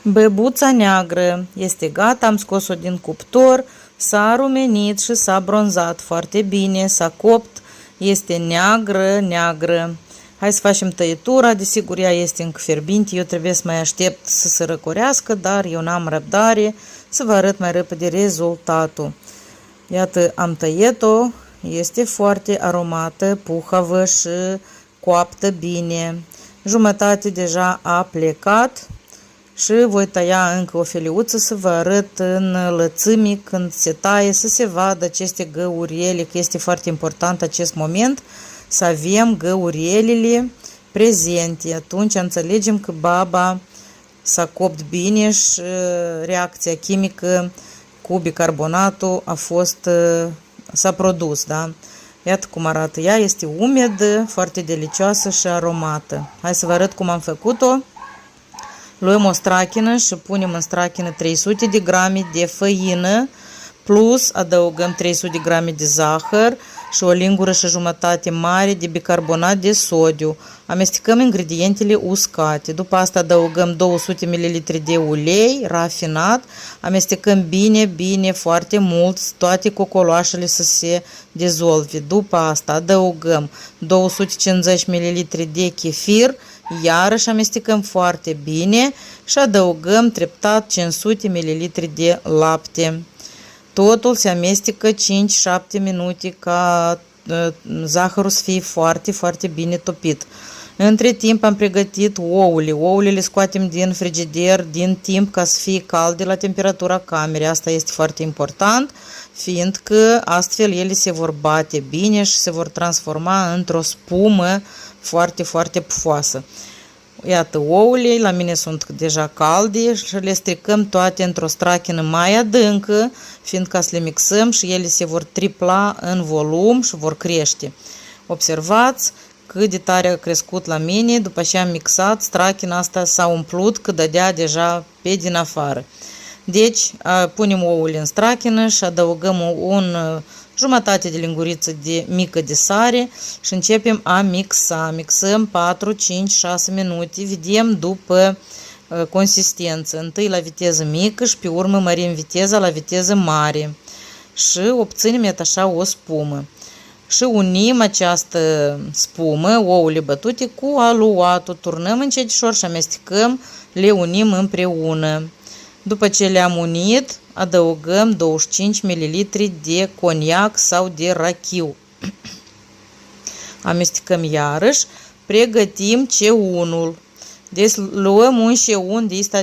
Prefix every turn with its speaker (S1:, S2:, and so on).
S1: Bebuța neagră este gata, am scos-o din cuptor, s-a rumenit și s-a bronzat foarte bine, s-a copt, este neagră. Hai să facem tăietura, desigur ea este încă fierbinte, eu trebuie să mai aștept să se răcorească, dar eu n-am răbdare să vă arăt mai repede rezultatul. Iată, am tăiet-o, este foarte aromată, puhavă și coaptă bine. Jumătate deja a plecat. Și voi tăia încă o feliuță să vă arăt în lățimii când se taie, să se vadă aceste găuriele, că este foarte important acest moment, să avem găurielele prezente. Atunci înțelegem că baba s-a copt bine și reacția chimică cu bicarbonatul s-a produs, da? Iată cum arată ea, este umedă, foarte delicioasă și aromată. Hai să vă arăt cum am făcut-o. Luăm o strachină și punem în strachină 300 de grame de făină, plus adăugăm 300 de grame de zahăr și o lingură și jumătate mare de bicarbonat de sodiu. Amestecăm ingredientele uscate. După asta adăugăm 200 ml de ulei rafinat. Amestecăm bine, foarte mult, toate cocoloașele să se dezolve. După asta adăugăm 250 ml de chefir. Iarăși amestecăm foarte bine și adăugăm treptat 500 ml de lapte. Totul se amestecă 5-7 minute ca zahărul să fie foarte bine topit. Între timp am pregătit ouăle. Ouăle le scoatem din frigider din timp ca să fie calde la temperatura camerei. Asta este foarte important, fiindcă astfel ele se vor bate bine și se vor transforma într-o spumă foarte pufoasă. Iată, ouăle la mine sunt deja calde și le stricăm toate într-o strachină mai adâncă, fiindcă să le mixăm și ele se vor tripla în volum și vor crește. Observați cât de tare a crescut la mine, după ce am mixat, strachina asta s-a umplut că dădea deja pe din afară. Deci, punem ouăle în strachină și adăugăm jumătate de linguriță mică de sare și începem a mixa. Mixăm 4, 5, 6 minute, vedem după consistență. Întâi la viteză mică și pe urmă mărim viteza la viteză mare și obținem așa o spumă. Și unim această spumă, ouăle bătute, cu aluatul. Turnăm încetișor și amestecăm, le unim împreună. După ce le-am unit, adăugăm 25 ml de coniac sau de rachiu. Amestecăm iarăși, pregătim ceunul. Deci luăm un șeun de ăsta